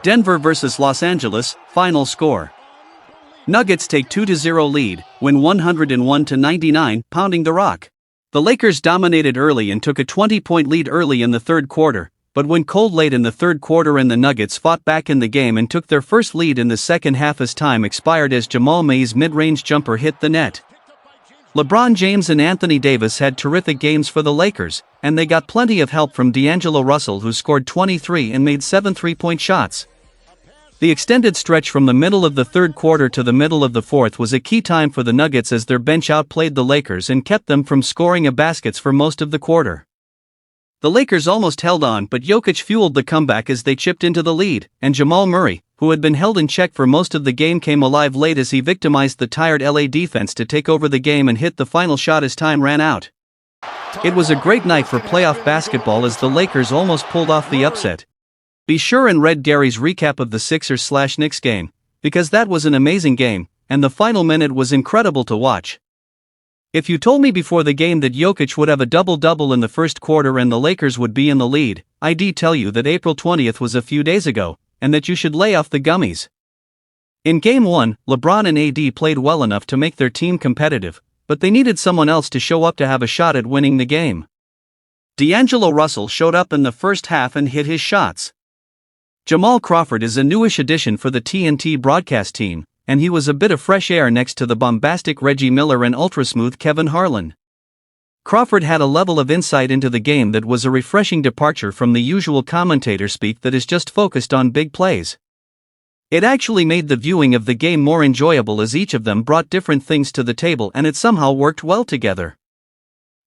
Denver vs. Los Angeles, final score. Nuggets take 2-0 lead, win 101-99, pounding the rock. The Lakers dominated early and took a 20-point lead early in the third quarter, but went cold late in the third quarter and the Nuggets fought back in the game and took their first lead in the second half as time expired as Jamal May's mid-range jumper hit the net. LeBron James and Anthony Davis had terrific games for the Lakers, and they got plenty of help from D'Angelo Russell, who scored 23 and made 7 3-point shots. The extended stretch from the middle of the third quarter to the middle of the fourth was a key time for the Nuggets as their bench outplayed the Lakers and kept them from scoring a baskets for most of the quarter. The Lakers almost held on, but Jokic fueled the comeback as they chipped into the lead, and Jamal Murray, who had been held in check for most of the game, came alive late as he victimized the tired LA defense to take over the game and hit the final shot as time ran out. It was a great night for playoff basketball as the Lakers almost pulled off the upset. Be sure and read Gary's recap of the Sixers/Knicks game, because that was an amazing game, and the final minute was incredible to watch. If you told me before the game that Jokic would have a double-double in the first quarter and the Lakers would be in the lead, I'd tell you that April 20th was a few days ago, and that you should lay off the gummies. In Game 1, LeBron and AD played well enough to make their team competitive, but they needed someone else to show up to have a shot at winning the game. D'Angelo Russell showed up in the first half and hit his shots. Jamal Crawford is a newish addition for the TNT broadcast team, and he was a bit of fresh air next to the bombastic Reggie Miller and ultra-smooth Kevin Harlan. Crawford had a level of insight into the game that was a refreshing departure from the usual commentator speak that is just focused on big plays. It actually made the viewing of the game more enjoyable as each of them brought different things to the table and it somehow worked well together.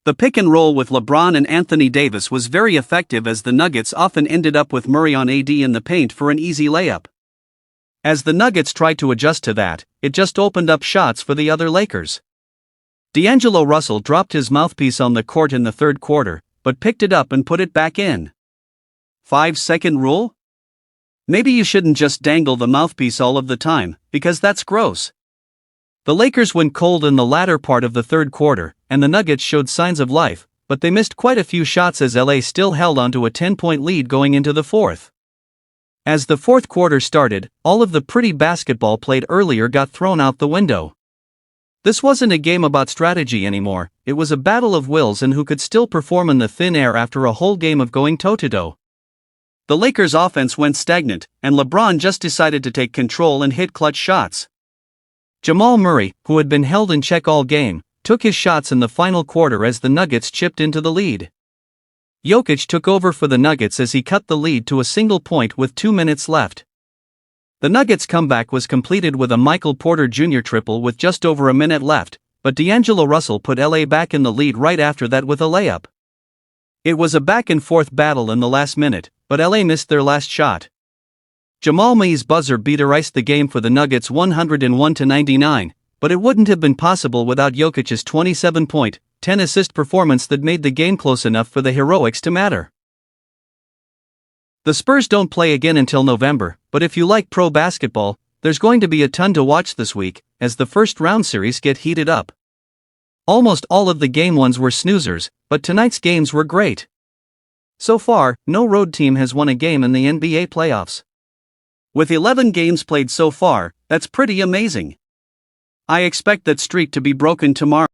The pick and roll with LeBron and Anthony Davis was very effective as the Nuggets often ended up with Murray on AD in the paint for an easy layup. As the Nuggets tried to adjust to that, it just opened up shots for the other Lakers. D'Angelo Russell dropped his mouthpiece on the court in the third quarter, but picked it up and put it back in. 5-second rule? Maybe you shouldn't just dangle the mouthpiece all of the time, because that's gross. The Lakers went cold in the latter part of the third quarter, and the Nuggets showed signs of life, but they missed quite a few shots as LA still held onto a 10-point lead going into the fourth. As the fourth quarter started, all of the pretty basketball played earlier got thrown out the window. This wasn't a game about strategy anymore, it was a battle of wills and who could still perform in the thin air after a whole game of going toe-to-toe. The Lakers' offense went stagnant, and LeBron just decided to take control and hit clutch shots. Jamal Murray, who had been held in check all game, took his shots in the final quarter as the Nuggets chipped into the lead. Jokic took over for the Nuggets as he cut the lead to a single point with 2 minutes left. The Nuggets' comeback was completed with a Michael Porter Jr. triple with just over a minute left, but D'Angelo Russell put LA back in the lead right after that with a layup. It was a back-and-forth battle in the last minute, but LA missed their last shot. Jamal May's buzzer beater iced the game for the Nuggets 101-99, but it wouldn't have been possible without Jokic's 27-point, 10-assist performance that made the game close enough for the heroics to matter. The Spurs don't play again until November, but if you like pro basketball, there's going to be a ton to watch this week, as the first round series get heated up. Almost all of the game ones were snoozers, but tonight's games were great. So far, no road team has won a game in the NBA playoffs. With 11 games played so far, that's pretty amazing. I expect that streak to be broken tomorrow.